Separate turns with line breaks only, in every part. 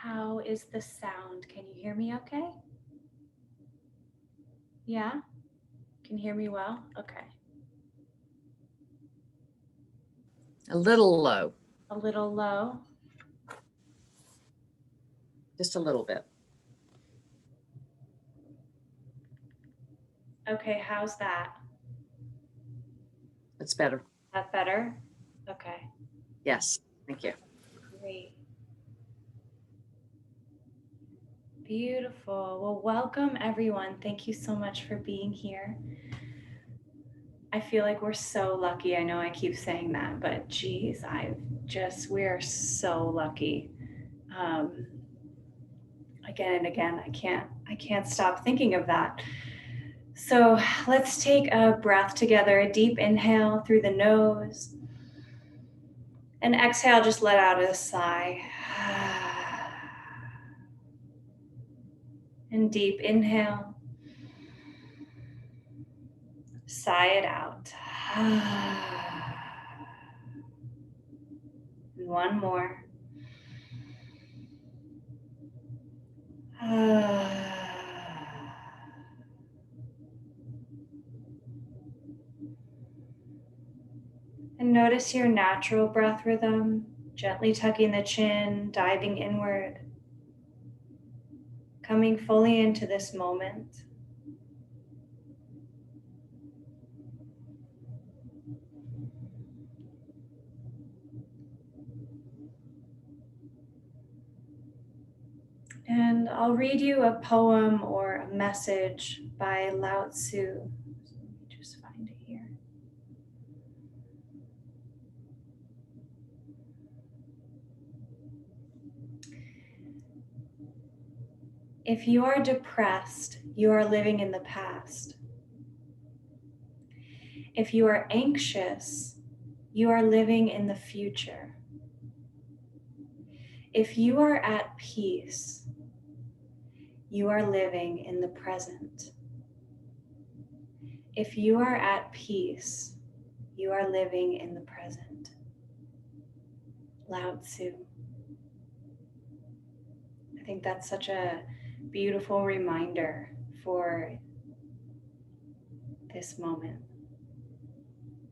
How is the sound? Can you hear me okay? Yeah? Can you hear me well? Okay.
A little low,
A little low.
just a little bit.
Okay, how's that?
It's better.
That better? Okay,
Yes, thank you.
great. Beautiful. Well, welcome everyone. Thank you so much for being here. I feel like we're so lucky. I know I keep saying that, but geez, we're so lucky. Um, Again and again, I can't stop thinking of that. So let's take a breath together, a deep inhale through the nose, and exhale, just let out a sigh. And deep inhale, sigh it out. And one more. And notice your natural breath rhythm, gently tucking the chin, diving inward, coming fully into this moment. And I'll read you a poem or a message by Lao Tzu. Let me just find it here. If you are depressed, you are living in the past. If you are anxious, you are living in the future. If you are at peace, you are living in the present. If you are at peace, you are living in the present. Lao Tzu. I think that's such a beautiful reminder for this moment.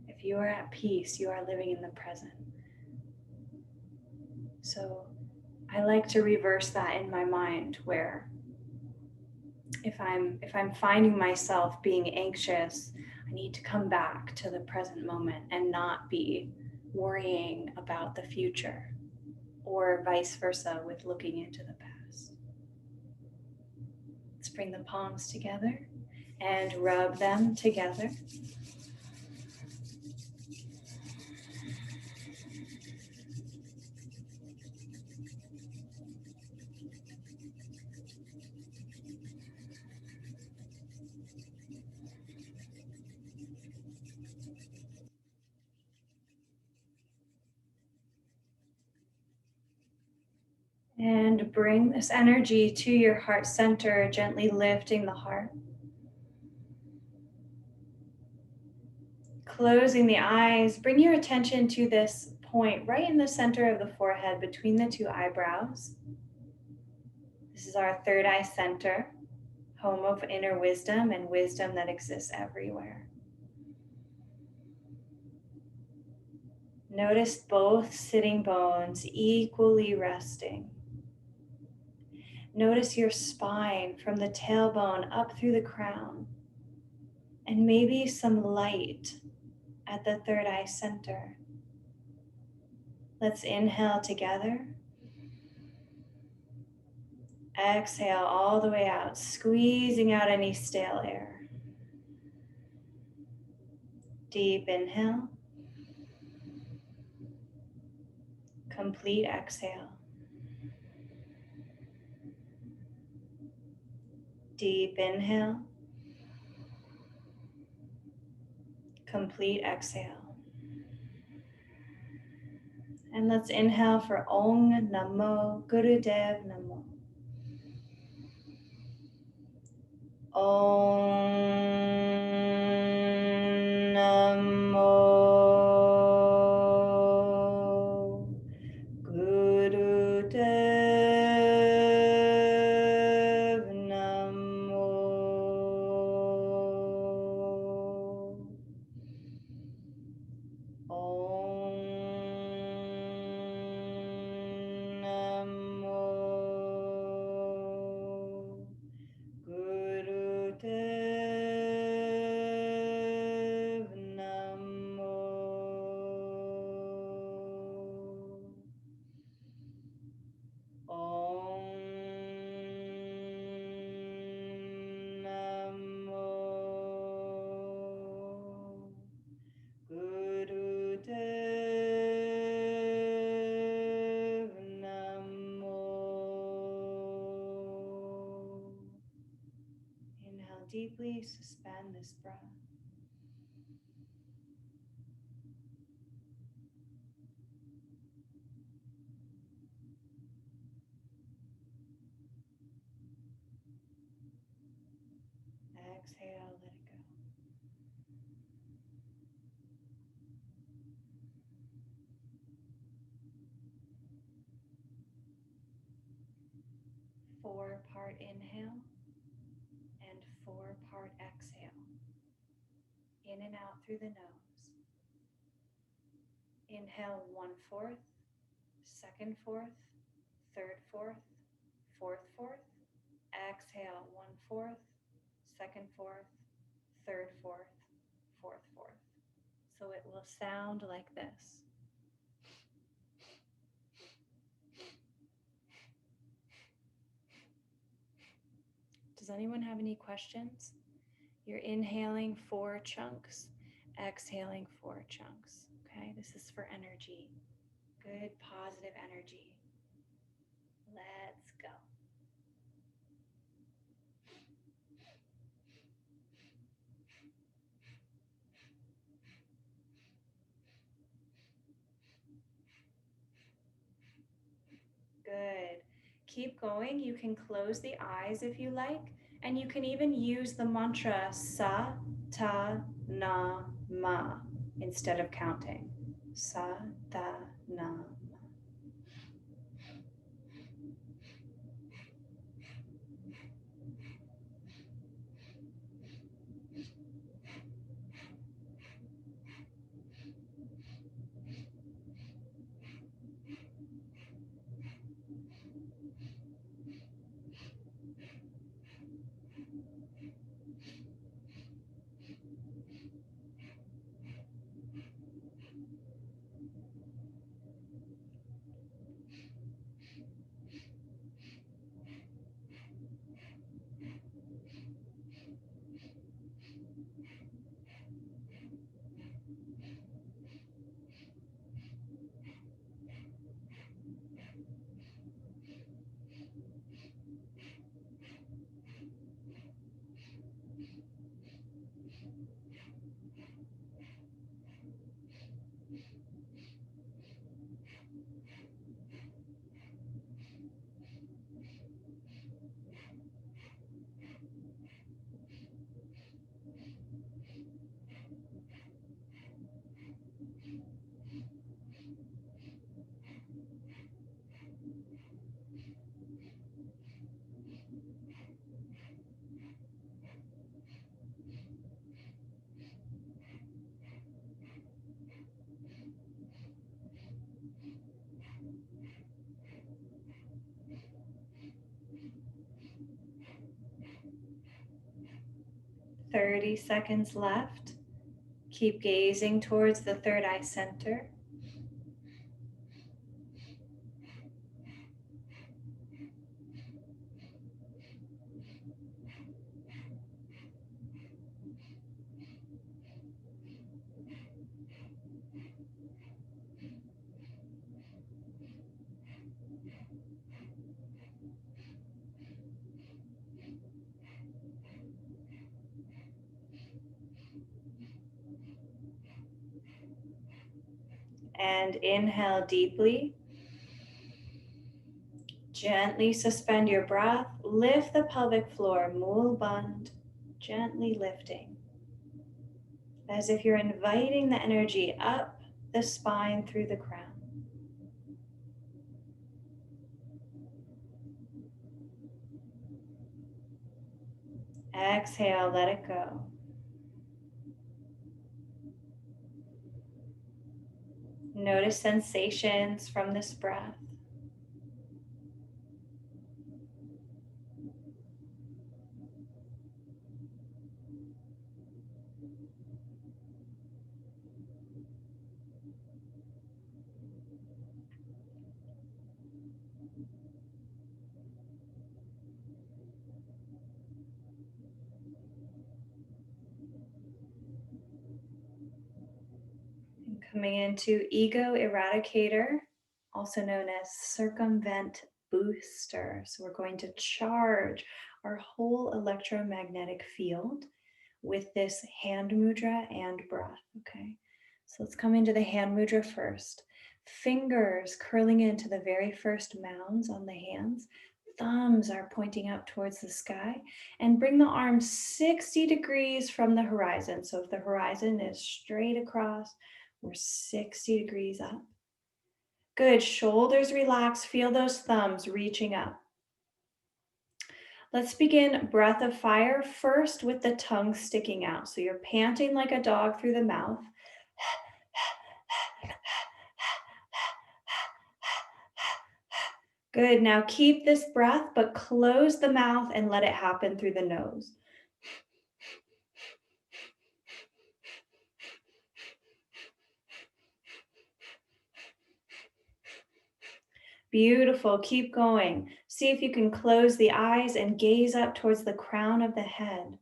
If you are at peace, you are living in the present. So I like to reverse that in my mind, where if I'm finding myself being anxious, I need to come back to the present moment and not be worrying about the future, or vice versa with looking into the past. Let's bring the palms together and rub them together. And bring this energy to your heart center, gently lifting the heart. Closing the eyes, bring your attention to this point right in the center of the forehead between the two eyebrows. This is our third eye center, home of inner wisdom and wisdom that exists everywhere. Notice both sitting bones equally resting. Notice your spine from the tailbone up through the crown, and maybe some light at the third eye center. Let's inhale together. Exhale all the way out, squeezing out any stale air. Deep inhale. Complete exhale. Deep inhale. Complete exhale. And let's inhale for Om Namo Gurudev Namo. Om Namo Gurudev deeply suspend this breath. Exhale, let it go. Four-part inhale and four-part exhale. In and out through the nose. Inhale 1/4, second fourth, third fourth, fourth fourth. Exhale 1/4, second fourth, third fourth, fourth fourth. So it will sound like this. Does anyone have any questions? You're inhaling 4 chunks, exhaling 4 chunks. Okay, this is for energy. Good positive energy. Let's go. Good. Keep going. You can close the eyes if you like, and you can even use the mantra Sa, Ta, Na, Ma instead of counting. Sa, Ta, Na, Ma. "30 seconds left. Keep gazing towards the third eye center. And inhale deeply. Gently suspend your breath. Lift the pelvic floor, Mool Bandh, gently lifting. As if you're inviting the energy up the spine through the crown. Exhale, let it go. Notice sensations from this breath. And coming into Ego Eradicator, also known as Circumvent Booster. So we're going to charge our whole electromagnetic field with this hand mudra and breath. Okay, so let's come into the hand mudra first. Fingers curling into the very first mounds on the hands. Thumbs are pointing up towards the sky, and bring the arms 60 degrees from the horizon. So if the horizon is straight across, we're 60 degrees up. Good, shoulders relax, feel those thumbs reaching up. Let's begin breath of fire first with the tongue sticking out. So you're panting like a dog through the mouth. Good, now keep this breath, but close the mouth and let it happen through the nose. Beautiful, keep going. See if you can close the eyes and gaze up towards the crown of the head.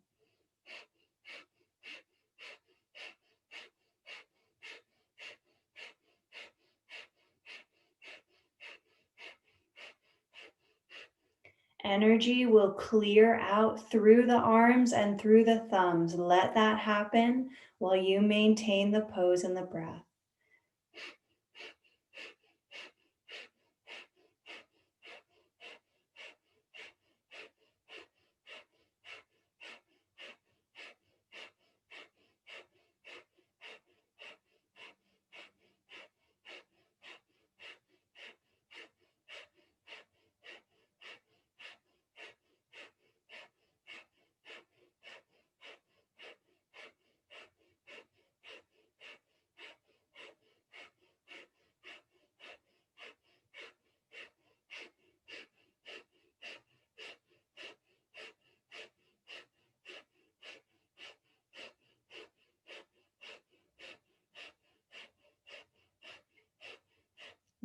Energy will clear out through the arms and through the thumbs. Let that happen while you maintain the pose and the breath.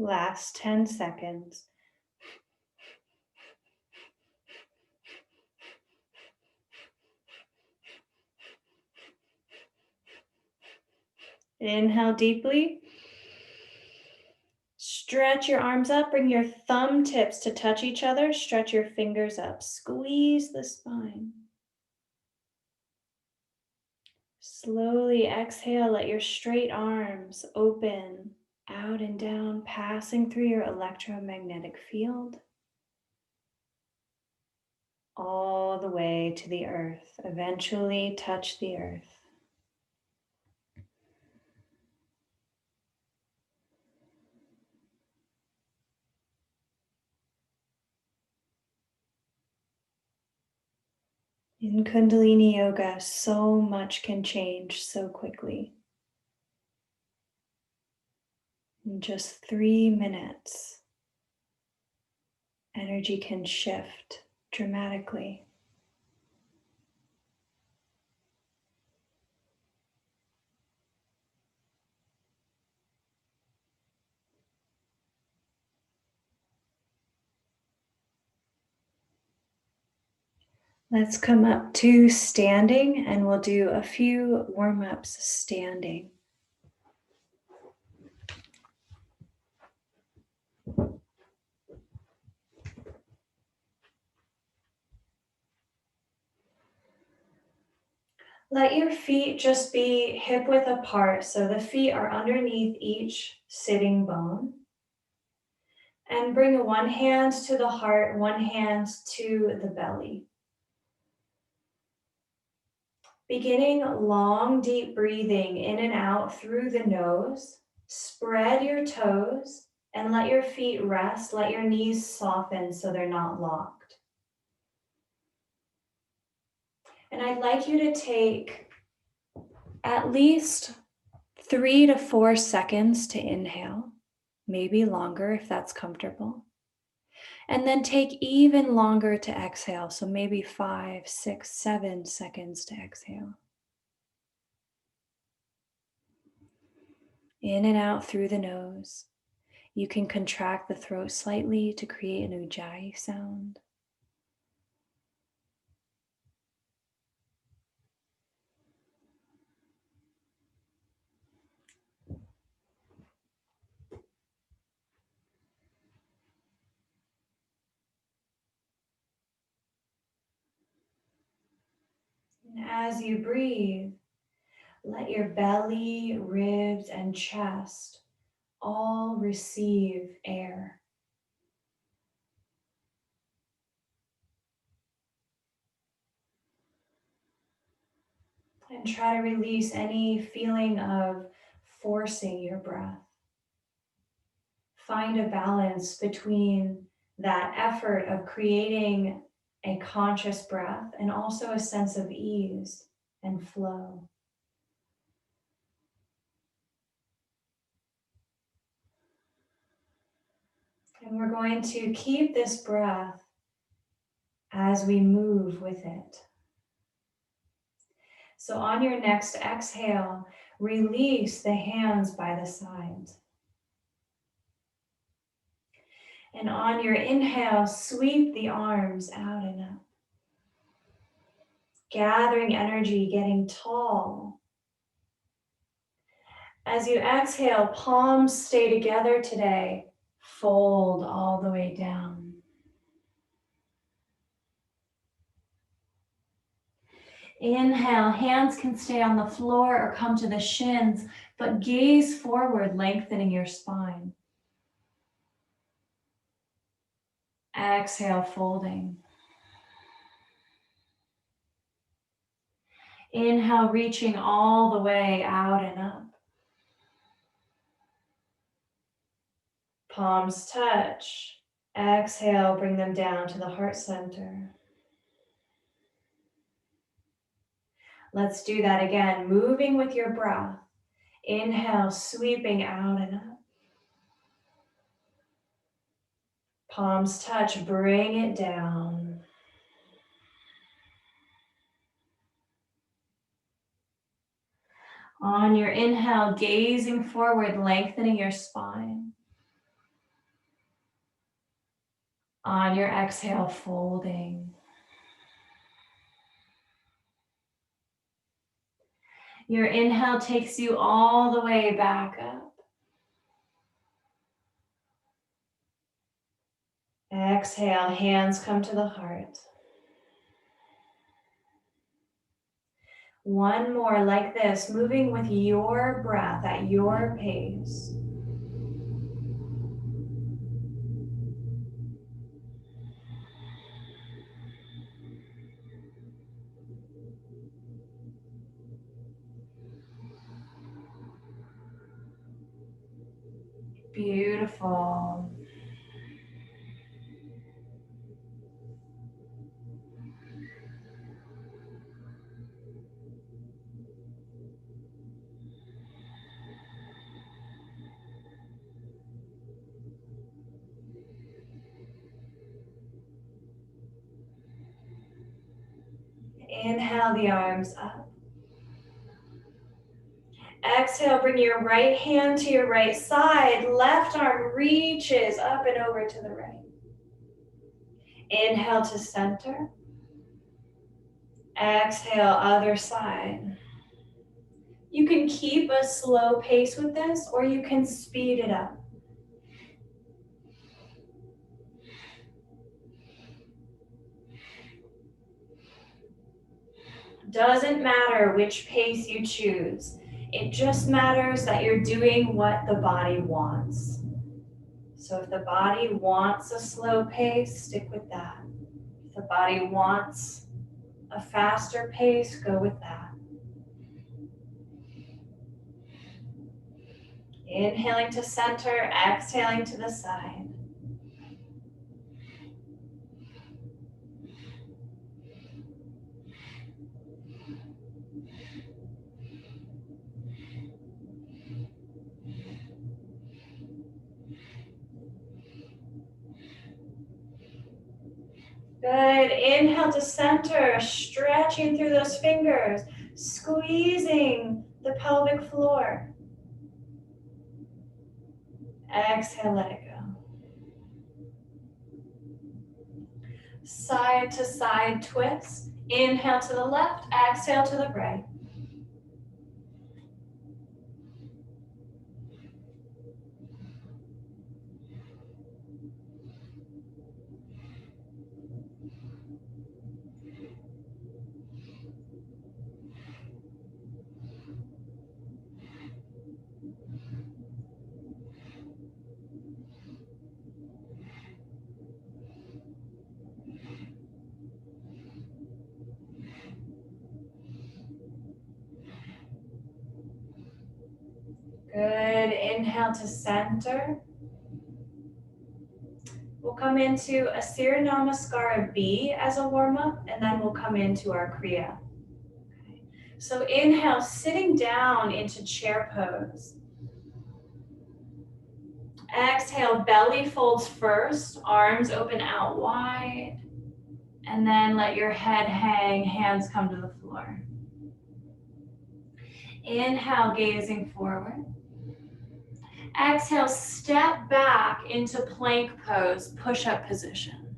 Last 10 seconds. Inhale deeply. Stretch your arms up, bring your thumb tips to touch each other, stretch your fingers up, squeeze the spine. Slowly exhale, let your straight arms open, out and down, passing through your electromagnetic field, all the way to the earth. Eventually touch the earth. In Kundalini Yoga, so much can change so quickly. In just 3 minutes, energy can shift dramatically. Let's come up to standing, and we'll do a few warm-ups standing. Let your feet just be hip width apart, so the feet are underneath each sitting bone. And bring one hand to the heart, one hand to the belly. Beginning long, deep breathing in and out through the nose. Spread your toes and let your feet rest. Let your knees soften so they're not locked. And I'd like you to take at least 3 to 4 seconds to inhale, maybe longer if that's comfortable. And then take even longer to exhale, so maybe 5, 6, 7 seconds to exhale. In and out through the nose. You can contract the throat slightly to create an ujjayi sound. And as you breathe, let your belly, ribs, and chest all receive air. And try to release any feeling of forcing your breath. Find a balance between that effort of creating a conscious breath and also a sense of ease and flow. And we're going to keep this breath as we move with it. So on your next exhale, release the hands by the sides. And on your inhale, sweep the arms out and up. Gathering energy, getting tall. As you exhale, palms stay together today. Fold all the way down. Inhale, hands can stay on the floor or come to the shins, but gaze forward, lengthening your spine. Exhale, folding. Inhale, reaching all the way out and up. Palms touch. Exhale, bring them down to the heart center. Let's do that again, moving with your breath. Inhale, sweeping out and up. Palms touch, bring it down. On your inhale, gazing forward, lengthening your spine. On your exhale, folding. Your inhale takes you all the way back up. Exhale, hands come to the heart. One more like this, moving with your breath at your pace. Beautiful. Inhale the arms up. Exhale, bring your right hand to your right side. Left arm reaches up and over to the right. Inhale to center. Exhale, other side. You can keep a slow pace with this, or you can speed it up. Doesn't matter which pace you choose. It just matters that you're doing what the body wants. So if the body wants a slow pace, stick with that. If the body wants a faster pace, go with that. Inhaling to center, exhaling to the side. Good. Inhale to center, stretching through those fingers, squeezing the pelvic floor. Exhale, let it go. Side to side twist. Inhale to the left, exhale to the right. inhale to center. We'll come into a Asira Namaskara B as a warm-up, and then we'll come into our Kriya. Okay. So inhale, sitting down into chair pose. Exhale, belly folds first, arms open out wide, and then let your head hang, hands come to the floor. Inhale, gazing forward. Exhale, step back into plank pose, push-up position.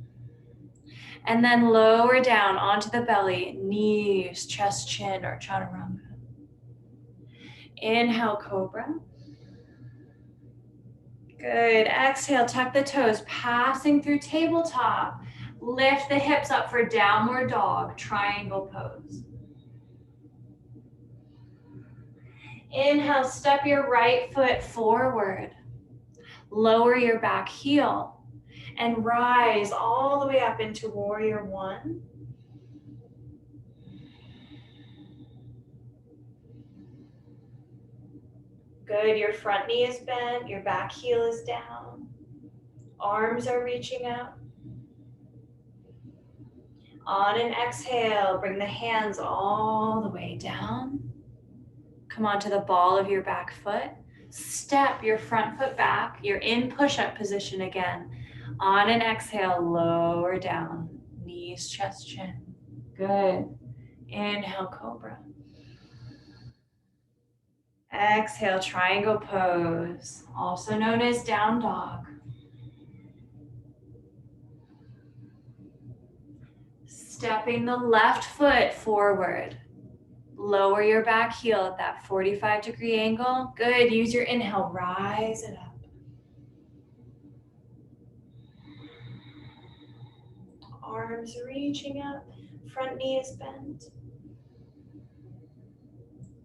And then lower down onto the belly, knees, chest, chin, or chaturanga. Inhale, cobra. Good. Exhale, tuck the toes, passing through tabletop. Lift the hips up for downward dog, triangle pose. Inhale, step your right foot forward. Lower your back heel and rise all the way up into warrior one. Good, your front knee is bent, your back heel is down. Arms are reaching out. On an exhale, bring the hands all the way down. Come onto the ball of your back foot. Step your front foot back. You're in push-up position again. On an exhale, lower down. Knees, chest, chin. Good. Inhale, cobra. Exhale, triangle pose, also known as down dog. Stepping the left foot forward. Lower your back heel at that 45-degree angle. Good, use your inhale, rise it up. Arms reaching up, front knee is bent.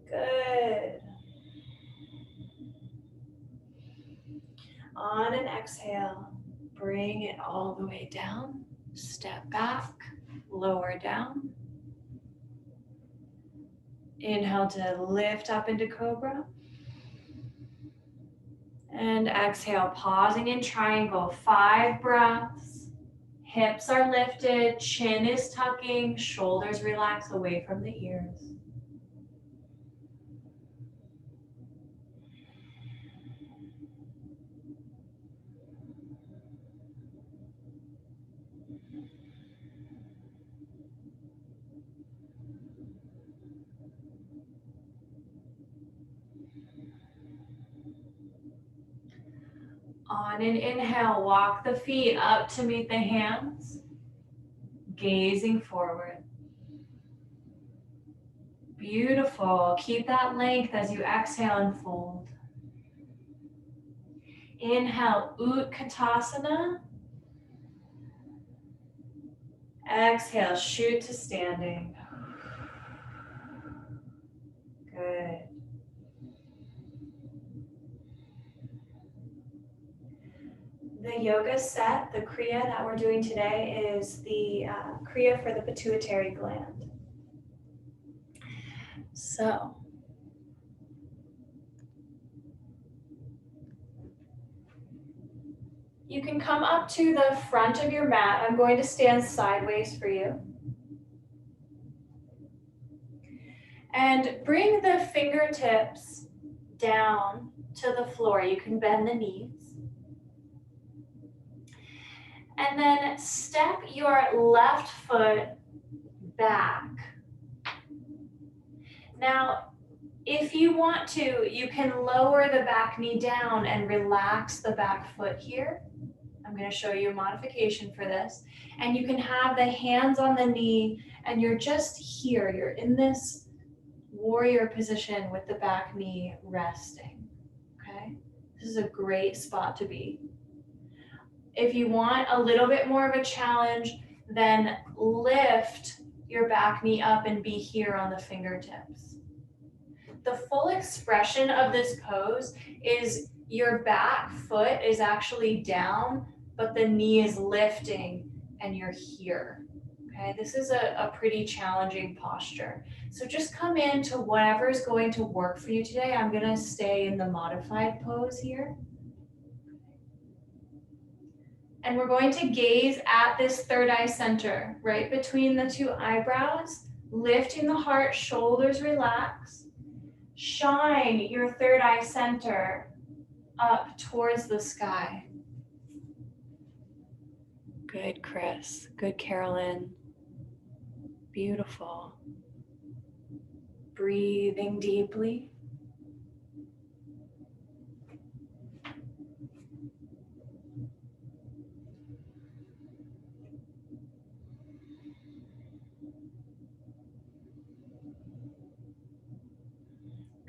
Good. On an exhale, bring it all the way down. Step back, lower down. Inhale to lift up into cobra. And exhale, pausing in triangle, 5 breaths. Hips are lifted, chin is tucking, shoulders relax away from the ears. On an inhale, walk the feet up to meet the hands, gazing forward. Beautiful. Keep that length as you exhale and fold. Inhale, Utkatasana. Exhale, shoot to standing. Good. The yoga set, the Kriya that we're doing today is the Kriya for the Pituitary gland. So, you can come up to the front of your mat. I'm going to stand sideways for you. And bring the fingertips down to the floor. You can bend the knees. And then step your left foot back. Now, if you want to, you can lower the back knee down and relax the back foot here. I'm going to show you a modification for this. And you can have the hands on the knee and you're just here. You're in this warrior position with the back knee resting. Okay? This is a great spot to be. If you want a little bit more of a challenge, then lift your back knee up and be here on the fingertips. The full expression of this pose is your back foot is actually down, but the knee is lifting and you're here, Okay, this is a pretty challenging posture. So just come into whatever is going to work for you today. I'm going to stay in the modified pose here. And we're going to gaze at this third eye center, right between the two eyebrows, lifting the heart, shoulders relax. Shine your third eye center up towards the sky. Good, Chris. Good, Carolyn. Beautiful. Breathing deeply.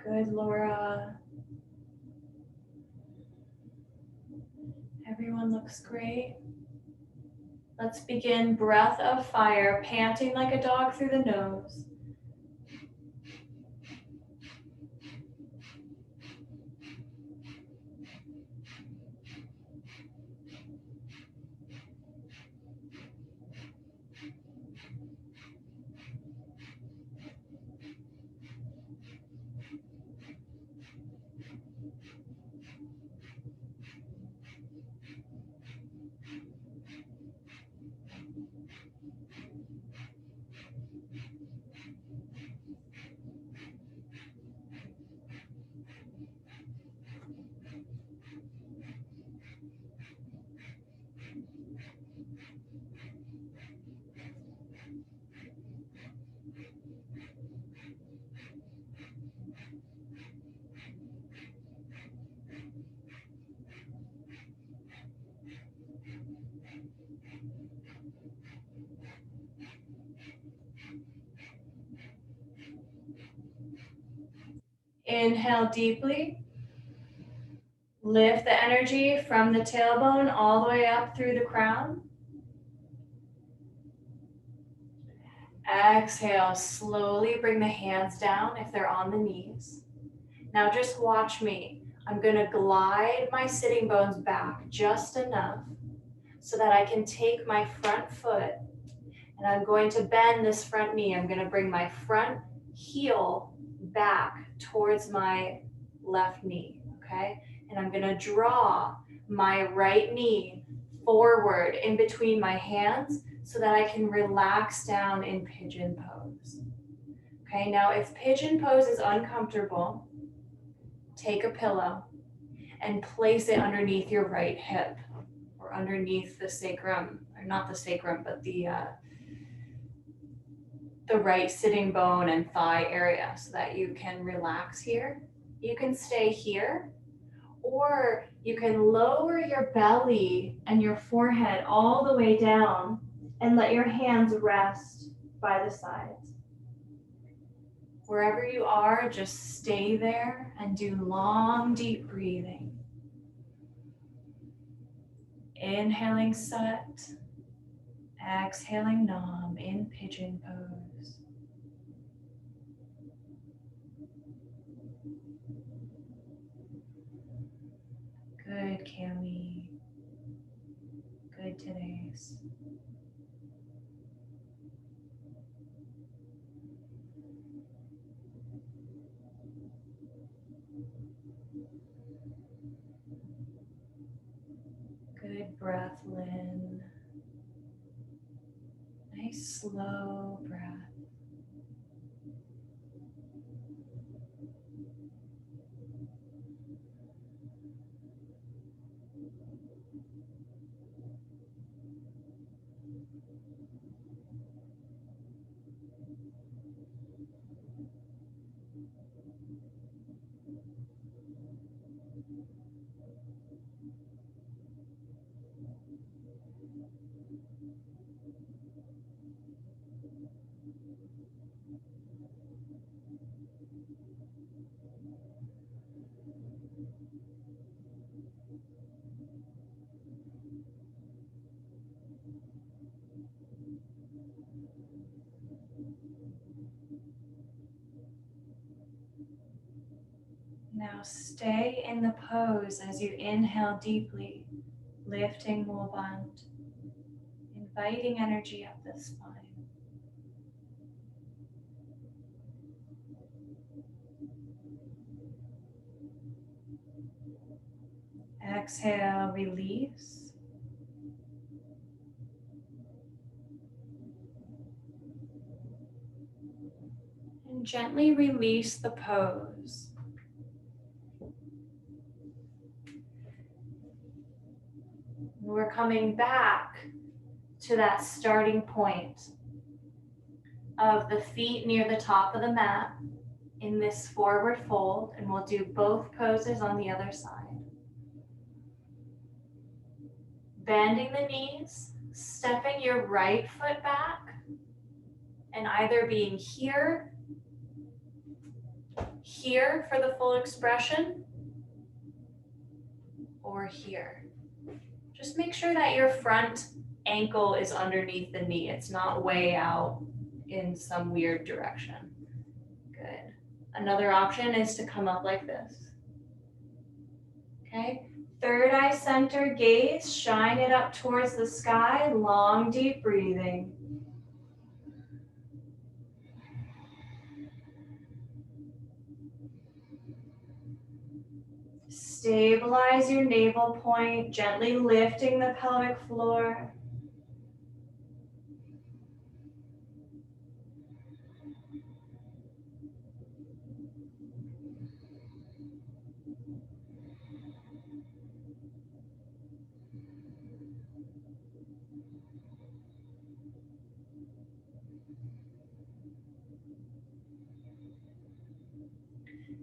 Good, Laura. Everyone looks great. Let's begin breath of fire, panting like a dog through the nose. Inhale deeply. Lift the energy from the tailbone all the way up through the crown. Exhale, slowly bring the hands down if they're on the knees. Now just watch me. I'm going to glide my sitting bones back just enough so that I can take my front foot and I'm going to bend this front knee. I'm going to bring my front heel back towards my left knee, okay? And I'm going to draw my right knee forward in between my hands so that I can relax down in pigeon pose. Okay, now if pigeon pose is uncomfortable, take a pillow and place it underneath your right hip or underneath the sacrum, or not the sacrum, but the right sitting bone and thigh area so that you can relax here. You can stay here, or you can lower your belly and your forehead all the way down and let your hands rest by the sides. Wherever you are, just stay there and do long, deep breathing. Inhaling Sat, exhaling Nam in pigeon pose. Good, Cami. Good, Therese. Good breath, Lynn. Nice slow breath. Now stay in the pose as you inhale deeply, lifting Mulband, inviting energy up the spine. Exhale, release. And gently release the pose. We're coming back to that starting point of the feet near the top of the mat in this forward fold, and we'll do both poses on the other side. Bending the knees, stepping your right foot back, and either being here for the full expression, or here. Just make sure that your front ankle is underneath the knee. It's not way out in some weird direction. Good. Another option is to come up like this. Okay. Third eye center gaze, shine it up towards the sky, long deep breathing. Stabilize your navel point, gently lifting the pelvic floor.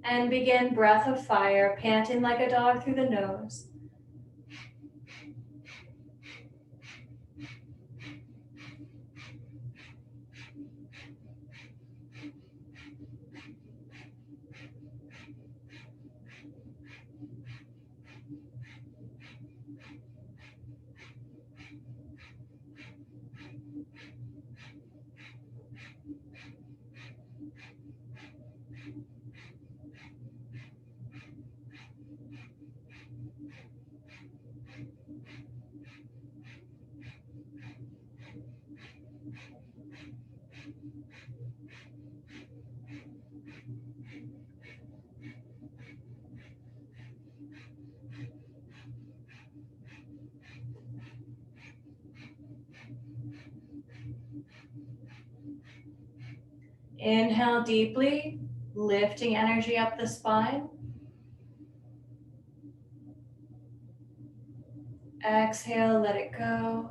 And begin breath of fire, panting like a dog through the nose. Inhale deeply, lifting energy up the spine. Exhale, let it go.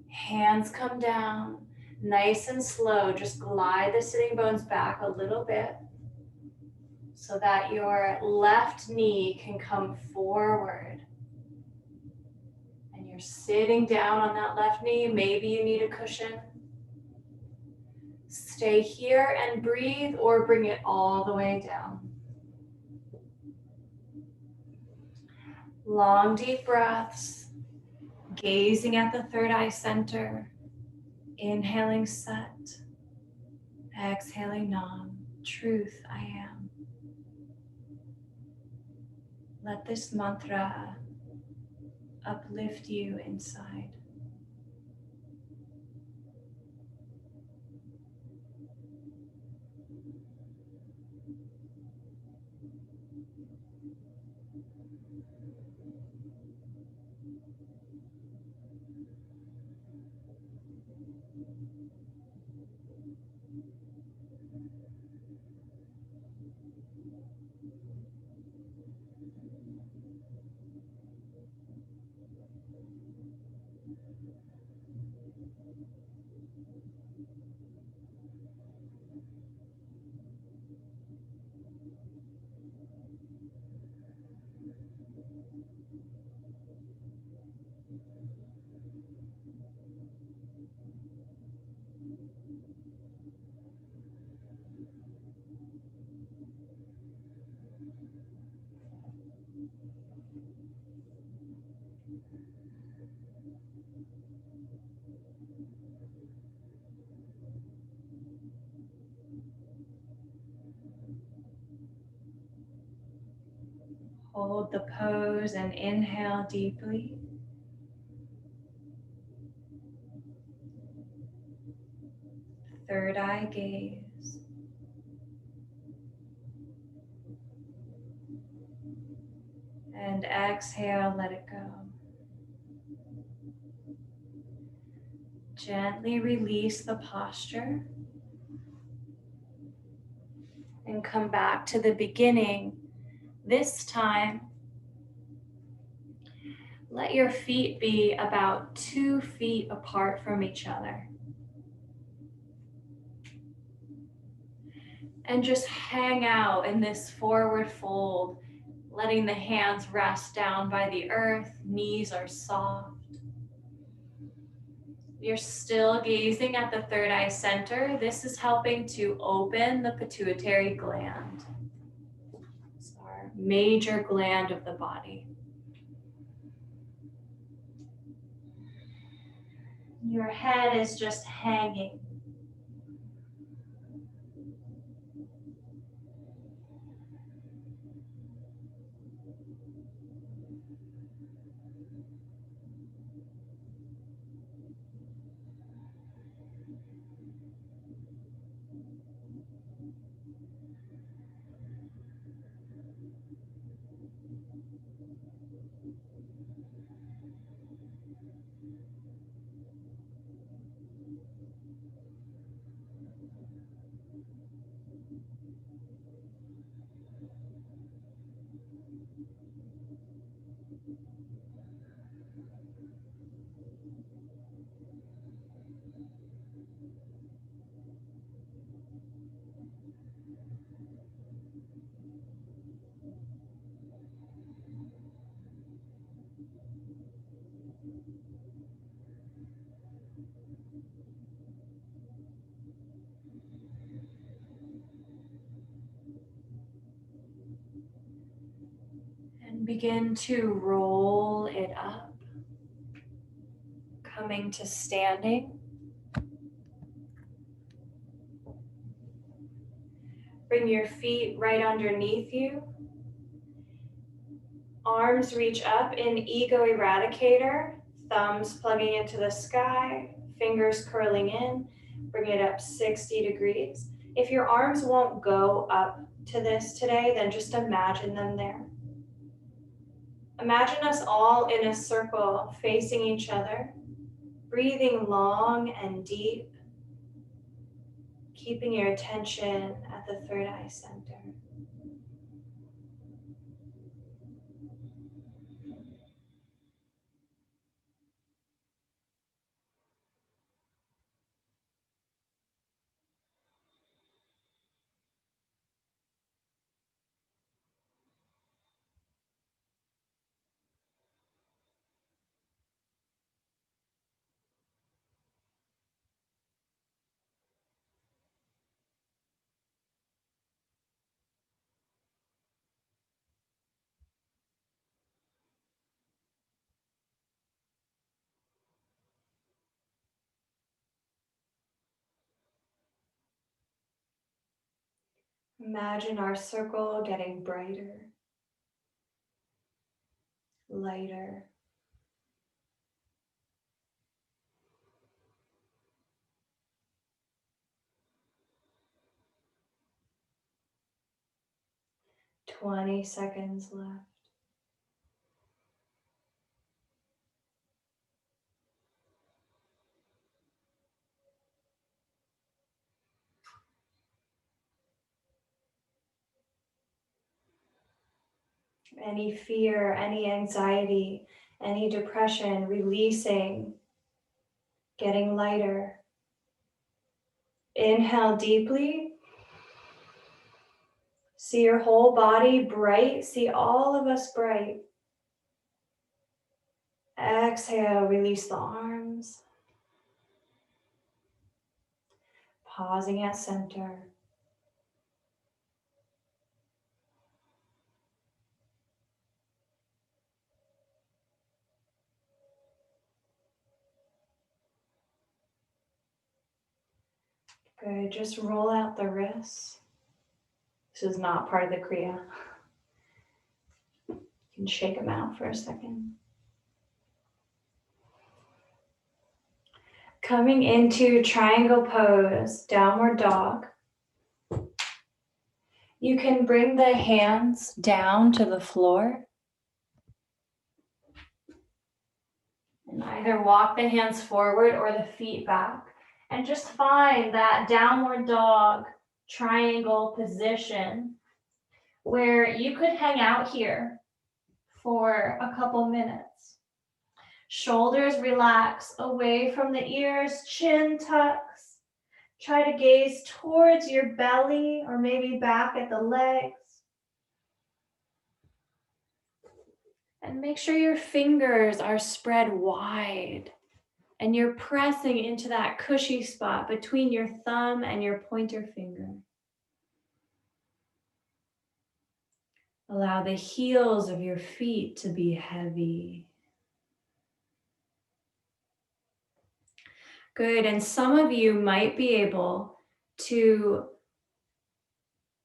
Hands come down, nice and slow. Just glide the sitting bones back a little bit so that your left knee can come forward. And you're sitting down on that left knee. Maybe you need a cushion. Stay here and breathe, or bring it all the way down. Long, deep breaths, gazing at the third eye center. Inhaling Sat, exhaling Nam. Truth, I am. Let this mantra uplift you inside. Hold the pose and inhale deeply. Third eye gaze. And exhale, let it go. Gently release the posture and come back to the beginning. This time, let your feet be about 2 feet apart from each other. And just hang out in this forward fold, letting the hands rest down by the earth, knees are soft. You're still gazing at the third eye center. This is helping to open the pituitary gland. It's our major gland of the body. Your head is just hanging. And begin to roll it up, coming to standing. Bring your feet right underneath you. Arms reach up in ego eradicator, thumbs plugging into the sky, fingers curling in, bring it up 60 degrees. If your arms won't go up to this today, then just imagine them there. Imagine us all in a circle facing each other, breathing long and deep, keeping your attention at the third eye center. Imagine our circle getting brighter, lighter. Twenty seconds left. Any fear, any anxiety, any depression, releasing, getting lighter. Inhale deeply. See your whole body bright. See all of us bright. Exhale, release the arms. Pausing at center. Good. Just roll out the wrists. This is not part of the Kriya. You can shake them out for a second. Coming into triangle pose, downward dog. You can bring the hands down to the floor And either walk the hands forward or the feet back. And just find that downward dog triangle position where you could hang out here for a couple minutes. Shoulders relax away from the ears, chin tucks. Try to gaze towards your belly or maybe back at the legs. And make sure your fingers are spread wide and you're pressing into that cushy spot between your thumb and your pointer finger. Allow the heels of your feet to be heavy. Good, and some of you might be able to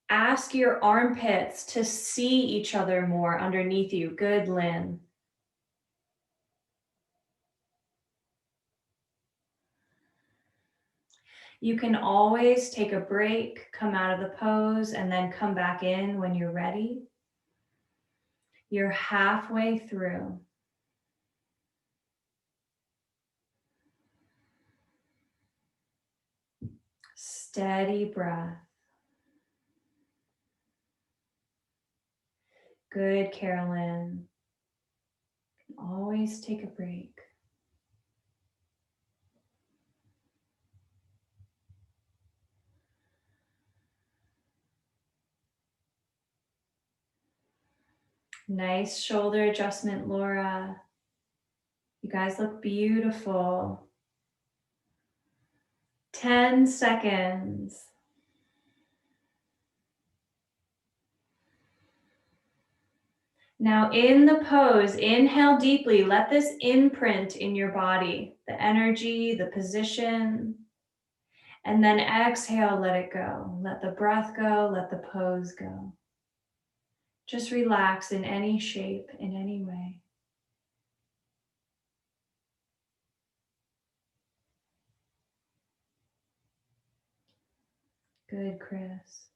ask your armpits to see each other more underneath you. Good, Lynn. You can always take a break, come out of the pose, and then come back in when you're ready. You're halfway through. Steady breath. Good, Carolyn. Always take a break. Nice shoulder adjustment, Laura. You guys look beautiful. 10 seconds. Now in the pose, inhale deeply. Let this imprint in your body, the energy, the position. And then exhale, let it go. Let the breath go, let the pose go. Just relax in any shape, in any way. Good, Chris.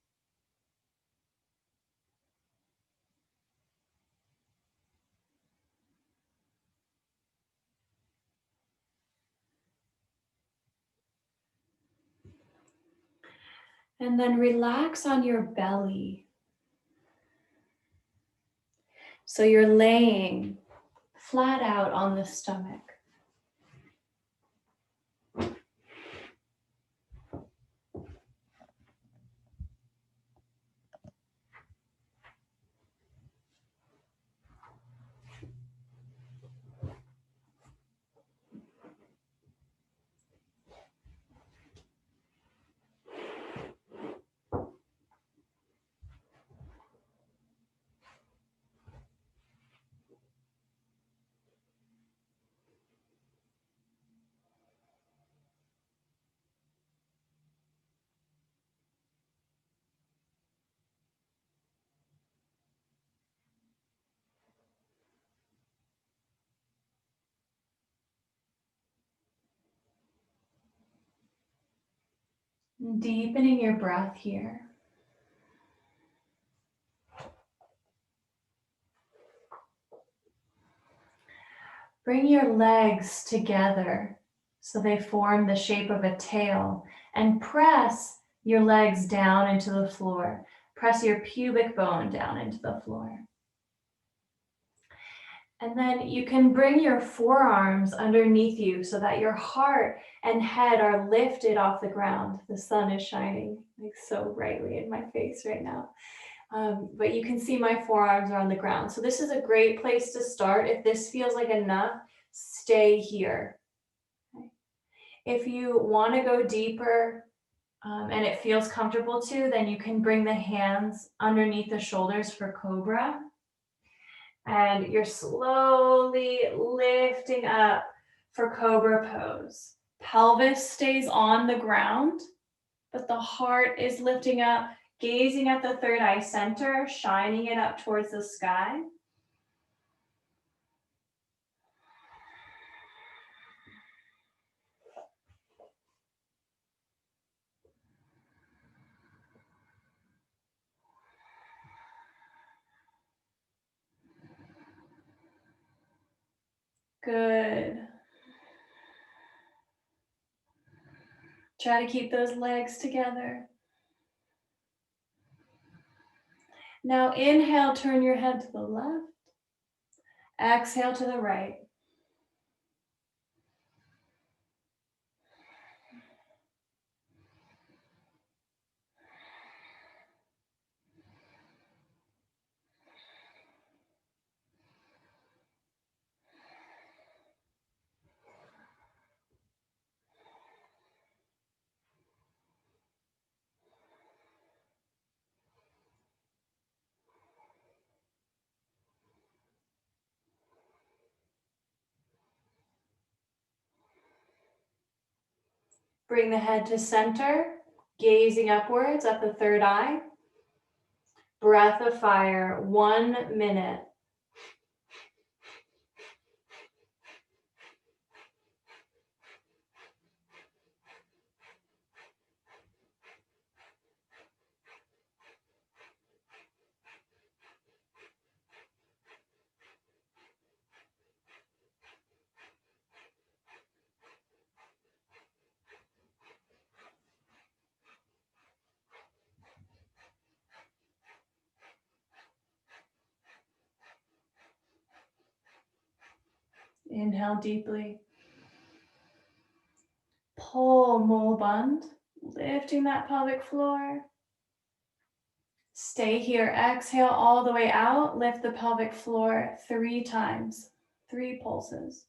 And then relax on your belly. So you're laying flat out on the stomach. Deepening your breath here. Bring your legs together so they form the shape of a tail and press your legs down into the floor. Press your pubic bone down into the floor. And then you can bring your forearms underneath you so that your heart and head are lifted off the ground. The sun is shining like so brightly in my face right now. But you can see my forearms are on the ground. So this is a great place to start. If this feels like enough, stay here. Okay. If you want to go deeper and it feels comfortable to, then you can bring the hands underneath the shoulders for cobra. And you're slowly lifting up for cobra pose. Pelvis stays on the ground, but the heart is lifting up, gazing at the third eye center, shining it up towards the sky. Good. Try to keep those legs together. Now inhale, turn your head to the left. Exhale to the right. Bring the head to center, gazing upwards at the third eye. Breath of fire, 1 minute. Inhale deeply. Pull mole bund, lifting that pelvic floor. Stay here. Exhale all the way out. Lift the pelvic floor 3 times, 3 pulses.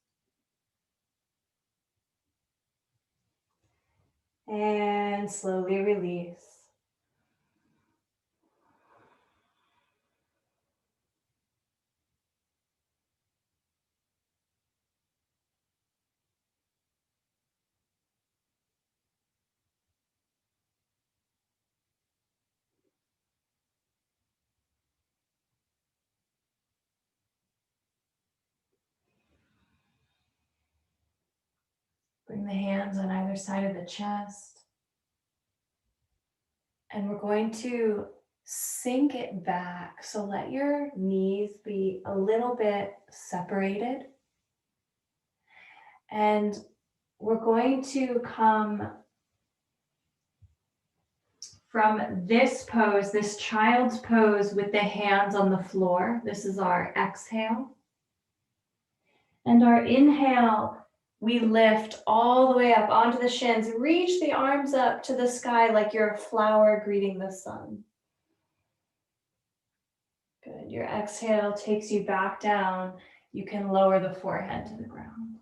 And slowly release. Bring the hands on either side of the chest. And we're going to sink it back. So let your knees be a little bit separated. And we're going to come from this pose, this child's pose with the hands on the floor. This is our exhale. And our inhale, we lift all the way up onto the shins. Reach the arms up to the sky like you're a flower greeting the sun. Good. Your exhale takes you back down. You can lower the forehead to the ground.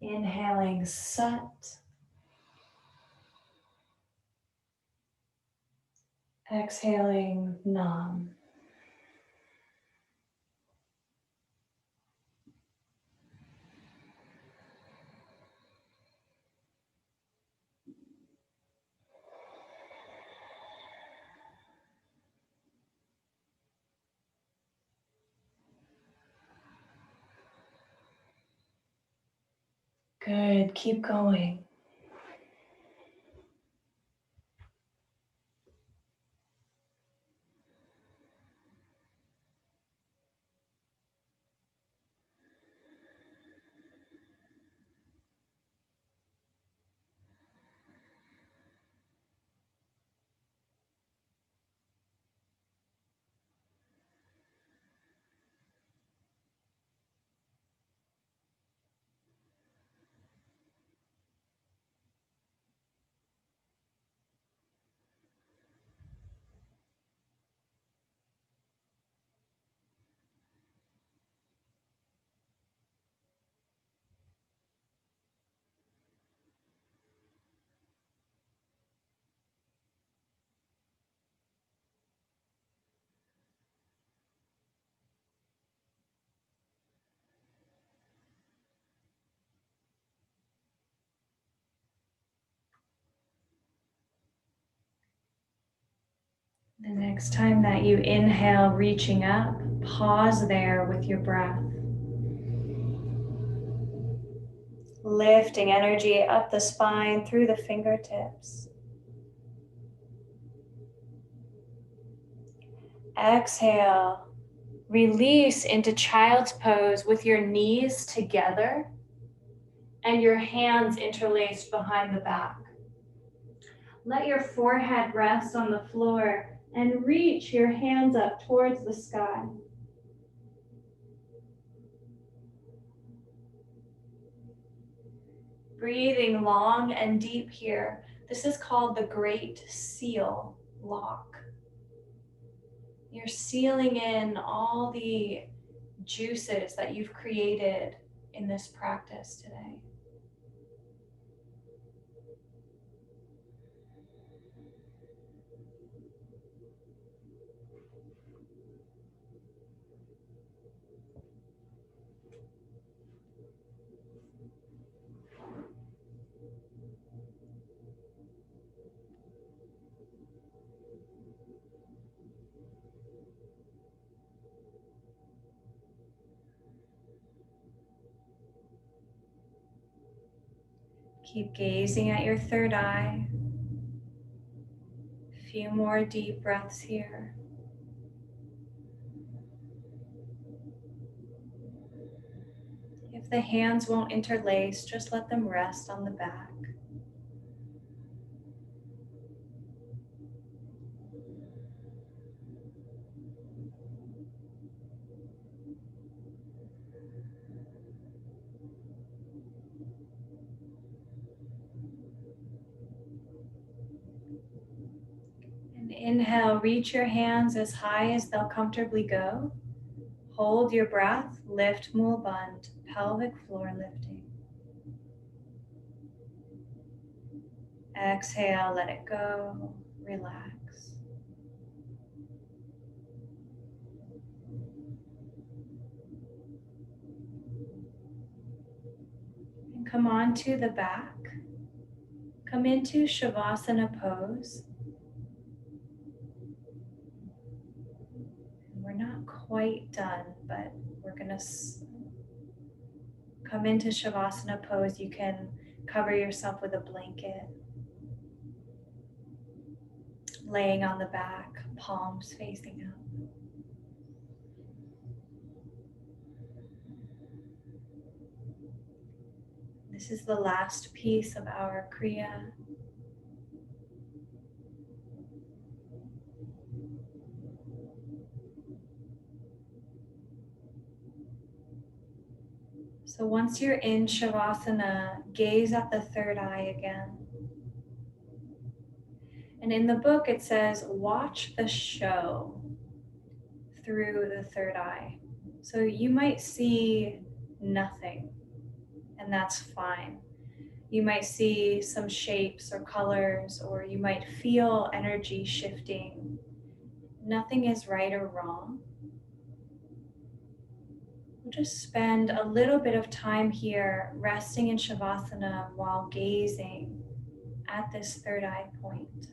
Inhaling Sat. Exhaling Nam. Good. Keep going. The next time that you inhale, reaching up, pause there with your breath. Lifting energy up the spine through the fingertips. Exhale, release into child's pose with your knees together. and your hands interlaced behind the back. Let your forehead rest on the floor and reach your hands up towards the sky. Breathing long and deep here. This is called the Great Seal Lock. You're sealing in all the juices that you've created in this practice today. Keep gazing at your third eye. A few more deep breaths here. If the hands won't interlace, just let them rest on the back. And inhale, reach your hands as high as they'll comfortably go. Hold your breath, lift Mulabandha, pelvic floor lifting. Exhale, let it go, relax. And come on to the back. Come into Shavasana pose. And we're not quite done, but we're gonna come into Shavasana pose. You can cover yourself with a blanket. Laying on the back, palms facing up. This is the last piece of our Kriya. So once you're in Shavasana, gaze at the third eye again. And in the book it says, watch the show through the third eye. So you might see nothing, and that's fine. You might see some shapes or colors, or you might feel energy shifting. Nothing is right or wrong. We'll just spend a little bit of time here resting in Shavasana while gazing at this third eye point.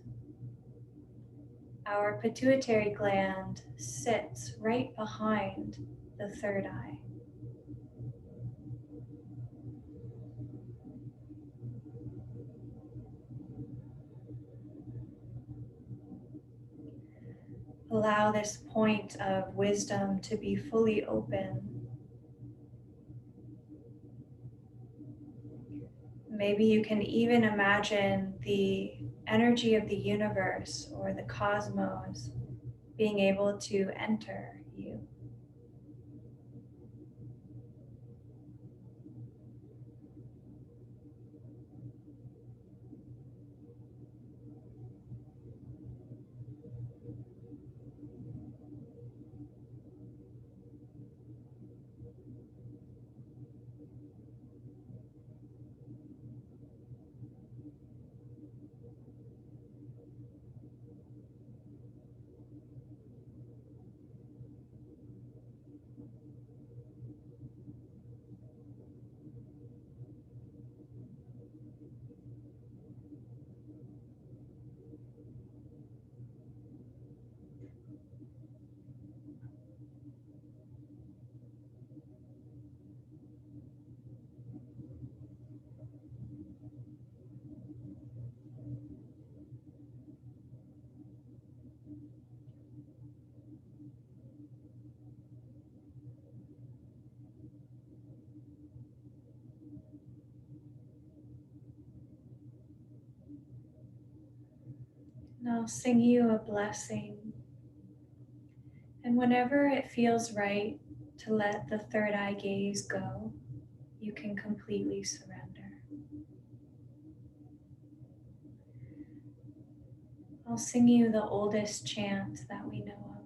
Our pituitary gland sits right behind the third eye. Allow this point of wisdom to be fully open. Maybe you can even imagine the energy of the universe or the cosmos being able to enter you. And I'll sing you a blessing. And whenever it feels right to let the third eye gaze go, you can completely surrender. I'll sing you the oldest chant that we know of.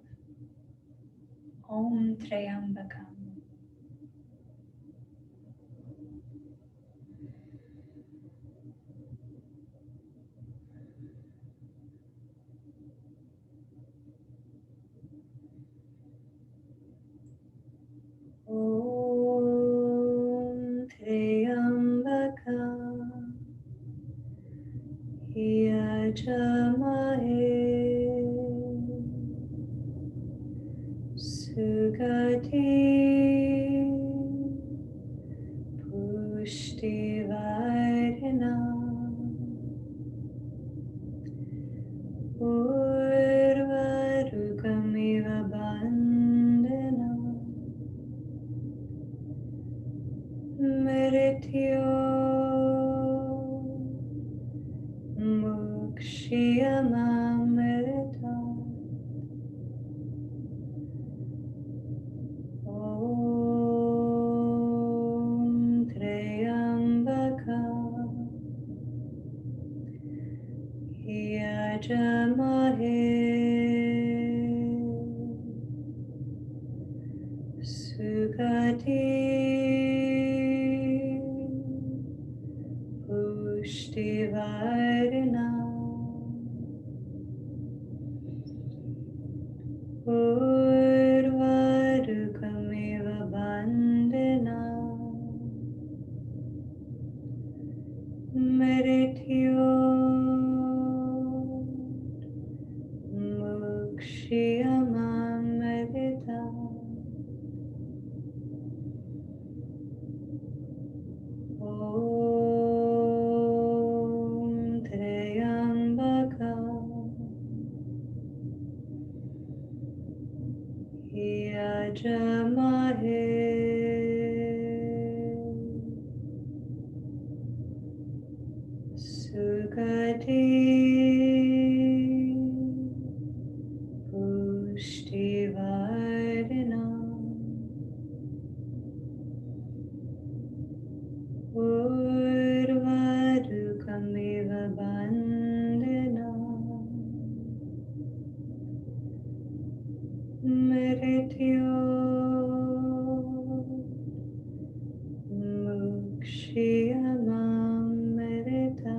Om Trayambakam. Om Trayambakam Yajamahe Sugati Pushtivarinam Urvarukamiva Bandhanam Mrityo Mukshiyamamrita Om Trayambakam Yajamahe Sugati Pushtivarinam Urvarukamiva Bandhanam Mrityo Mukshiyamamrita Om Trayambakam Yajamahe Sugati Pushtivarinam Urvarukamiva Bandhanam Mrityo Mukshiyamamrita.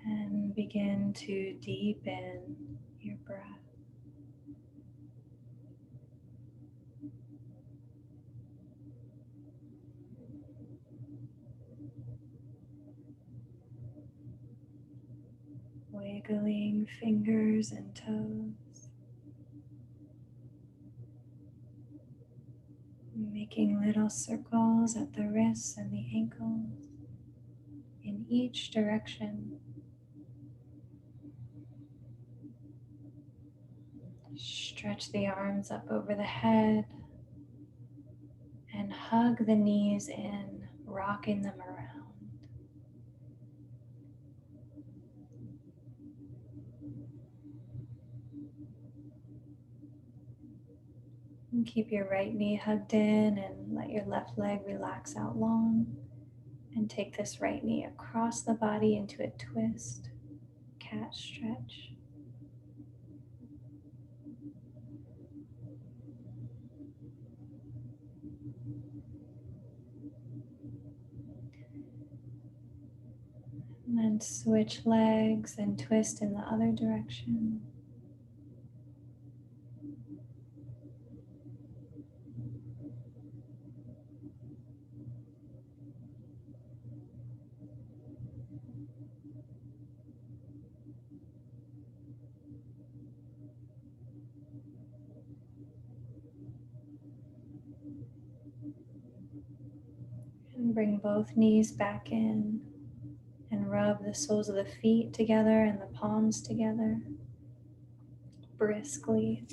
And begin to deepen your breath. wiggling fingers and toes, making little circles at the wrists and the ankles in each direction. Stretch the arms up over the head and hug the knees in, rocking them around. And keep your right knee hugged in and let your left leg relax out long. And take this right knee across the body into a twist, cat stretch. And then switch legs and twist in the other direction. And bring both knees back in and rub the soles of the feet together and the palms together briskly.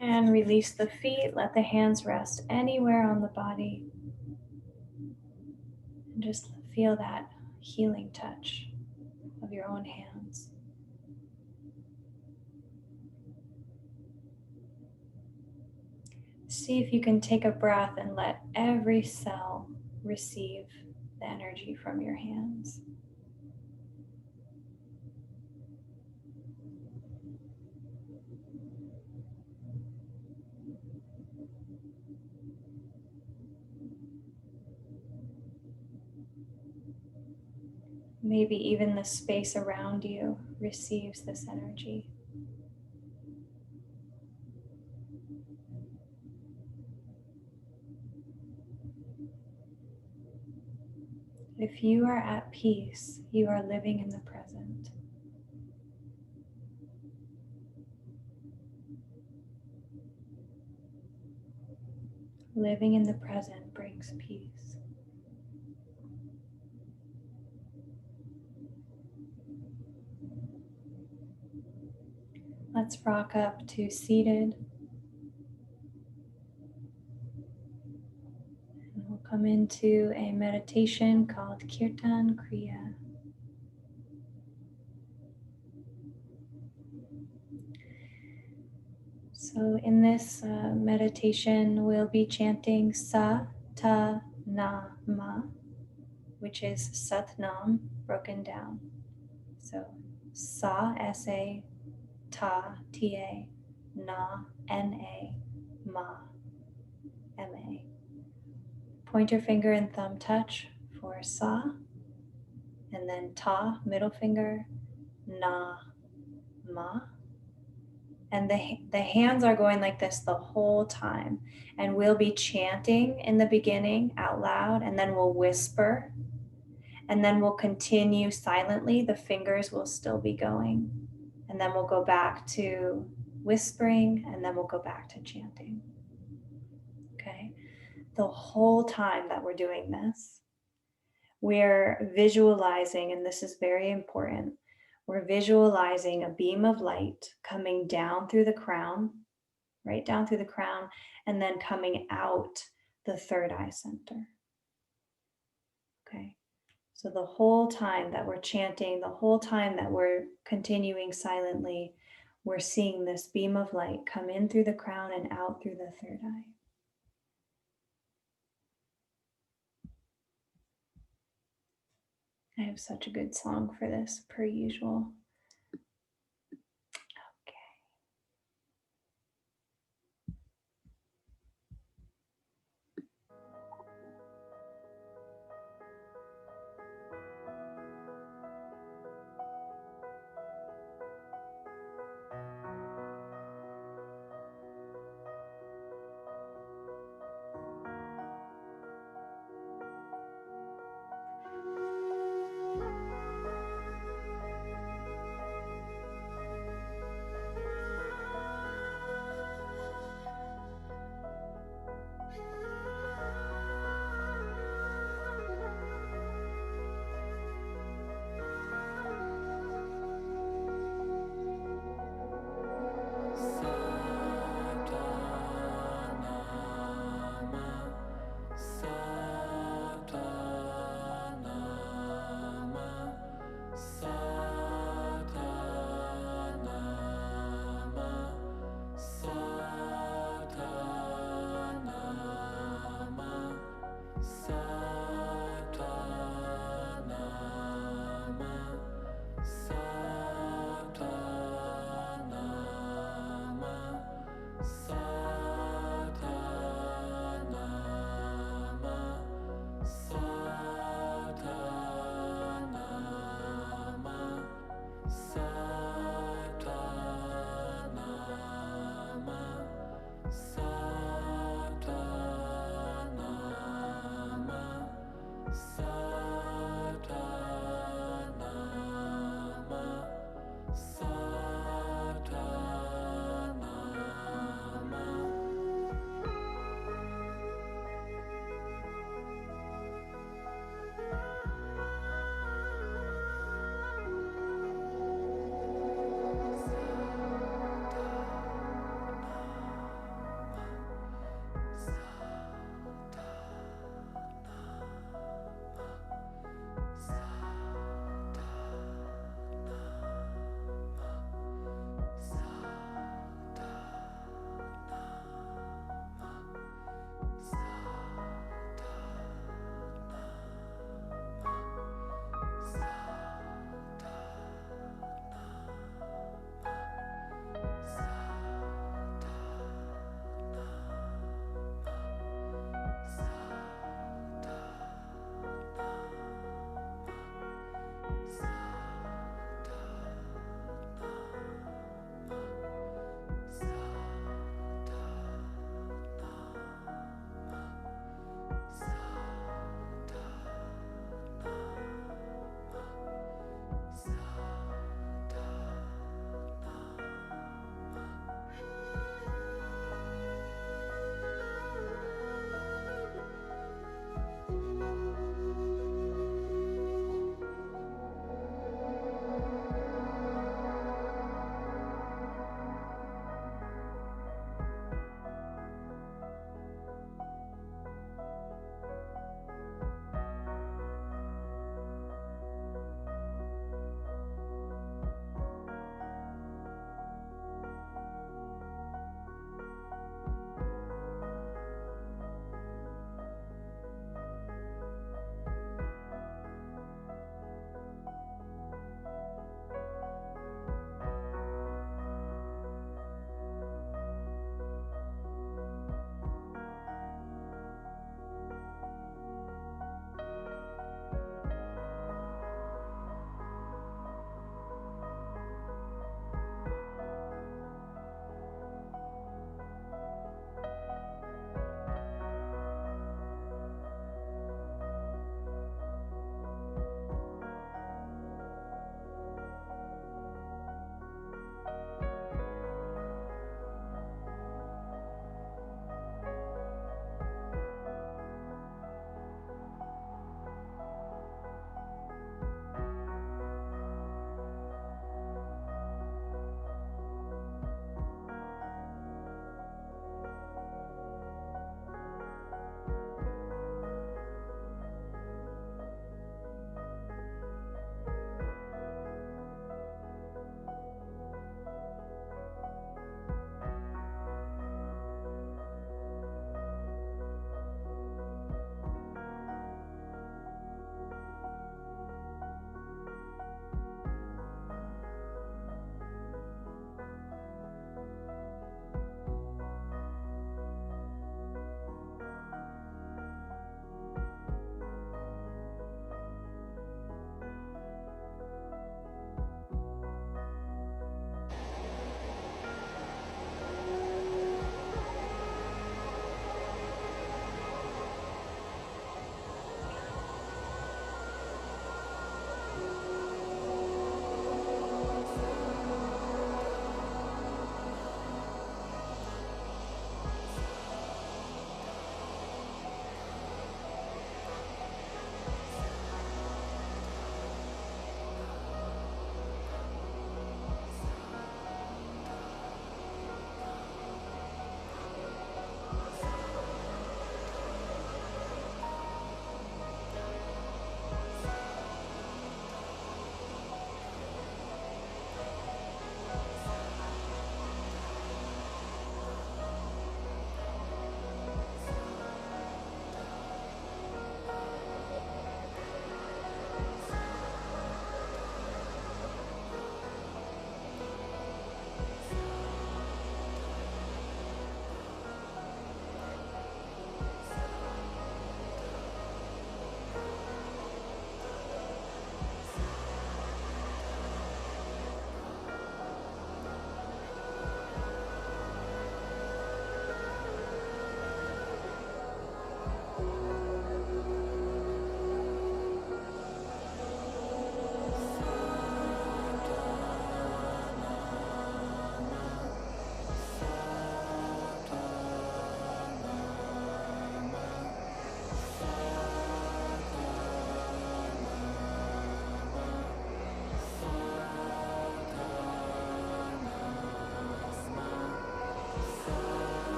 And release the feet. Let the hands rest anywhere on the body. And just feel that healing touch of your own hands. See if you can take a breath and let every cell receive the energy from your hands. Maybe even the space around you receives this energy. If you are at peace, you are living in the present. Living in the present brings peace. Let's rock up to seated. And we'll come into a meditation called Kirtan Kriya. So in this meditation, we'll be chanting Sa Ta Na Ma, which is Satnam broken down. So Sa, S-A, Ta, T-A, Na, N-A, Ma, M-A. Pointer finger and thumb touch for Sa, and then Ta, middle finger, Na, Ma. And the hands are going like this the whole time. And we'll be chanting in the beginning out loud, and then we'll whisper. And then we'll continue silently. The fingers will still be going. And then we'll go back to whispering, and then we'll go back to chanting. Okay? The whole time that we're doing this, we're visualizing, and this is very important, we're visualizing a beam of light coming down through the crown, right down through the crown, and then coming out the third eye center. Okay, so the whole time that we're chanting, the whole time that we're continuing silently, we're seeing this beam of light come in through the crown and out through the third eye. I have such a good song for this, per usual. Okay.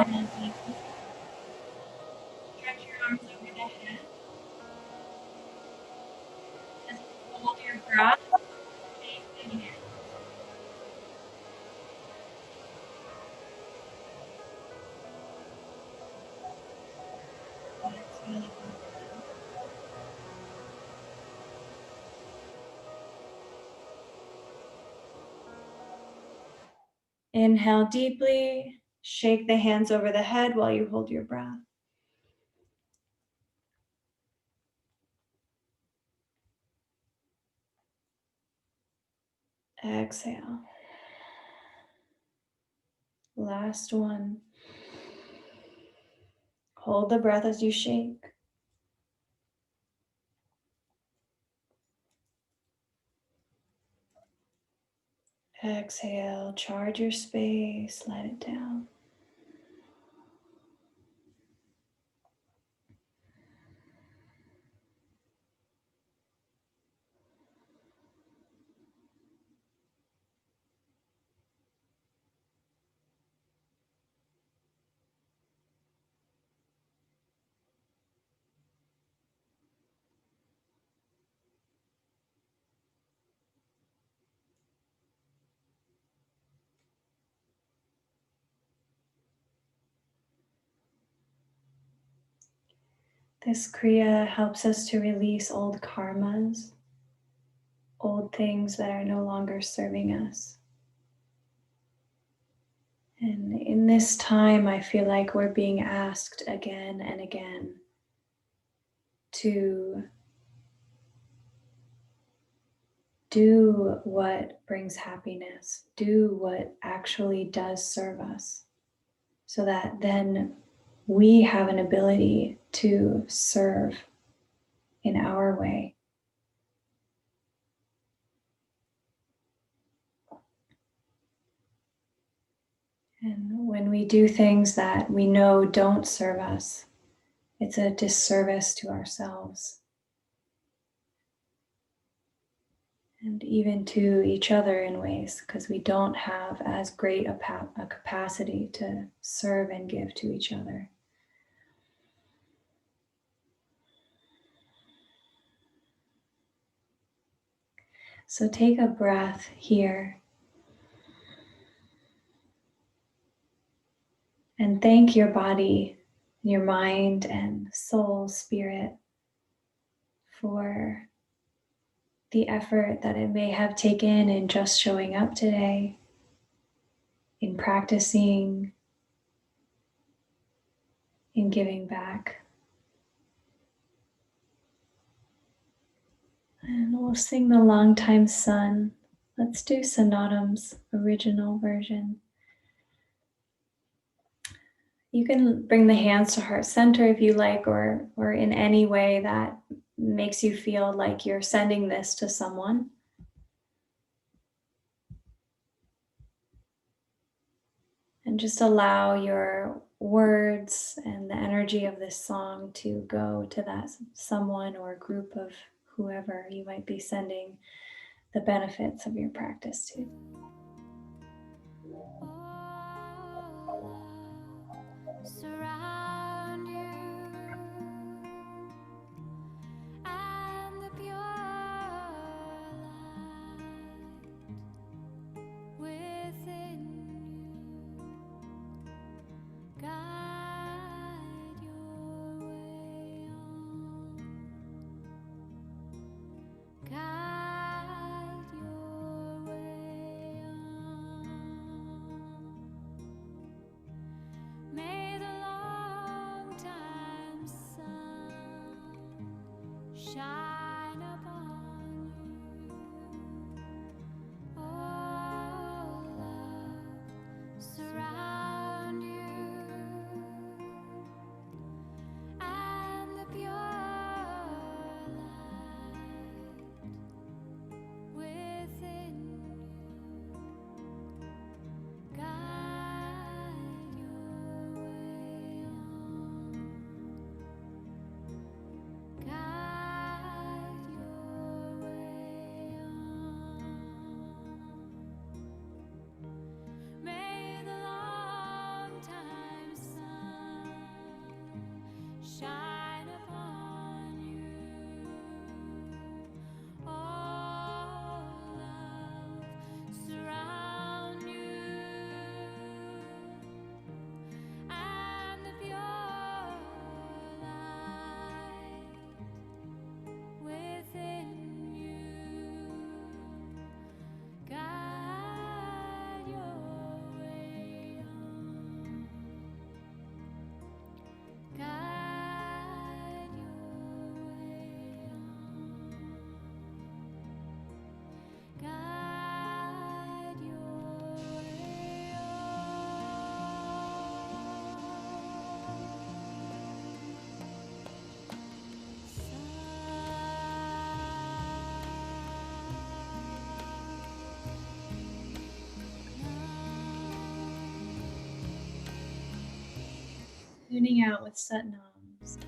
Inhale deeply. Stretch your arms over the head. As you hold your breath, shake the hands. Exhale above them. Inhale deeply. Shake the hands over the head while you hold your breath. Exhale. Last one. Hold the breath as you shake. Exhale, charge your space, let it down. This Kriya helps us to release old karmas, old things that are no longer serving us. And in this time, I feel like we're being asked again and again to do what brings happiness, do what actually does serve us, so that then we have an ability to serve in our way. And when we do things that we know don't serve us, it's a disservice to ourselves and even to each other in ways, because we don't have as great a capacity to serve and give to each other. So take a breath here and thank your body, your mind, and soul, spirit for the effort that it may have taken in just showing up today, in practicing, in giving back. And we'll sing the Long Time Sun. Let's do Sonatum's original version. You can bring the hands to heart center if you like, or in any way that makes you feel like you're sending this to someone. And just allow your words and the energy of this song to go to that someone or group of whoever you might be sending the benefits of your practice to.
Surround you and the pure light within you guide your way on, guide your way on. May the long time sun shine upon you. Oh, love, surround you and the pure light within you guide your way on, guide
tuning out with Satnams.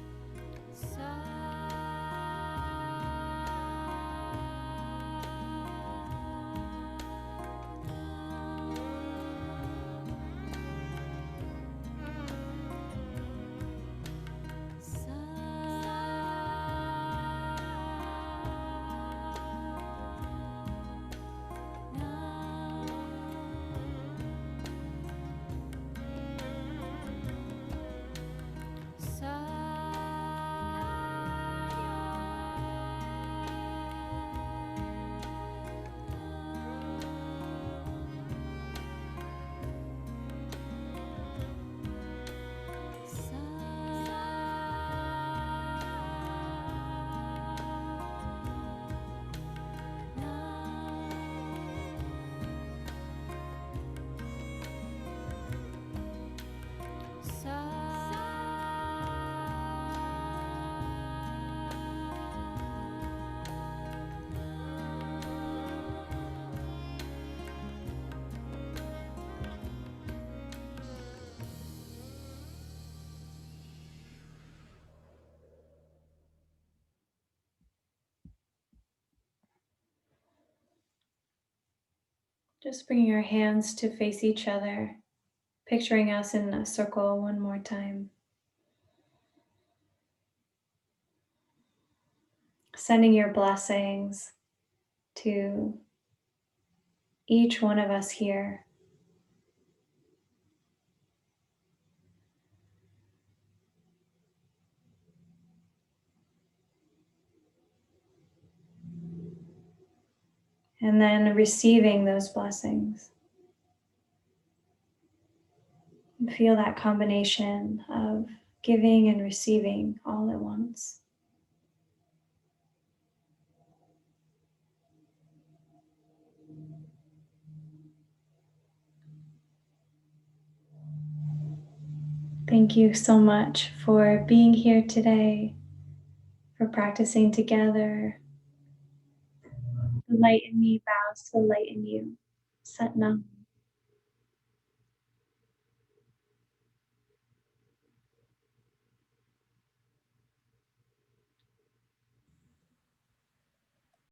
Just bringing our hands to face each other, picturing us in a circle one more time. Sending your blessings to each one of us here. And then receiving those blessings. And feel that combination of giving and receiving all at once. Thank you so much for being here today, for practicing together. The light in me bows to the light in you. Satnam.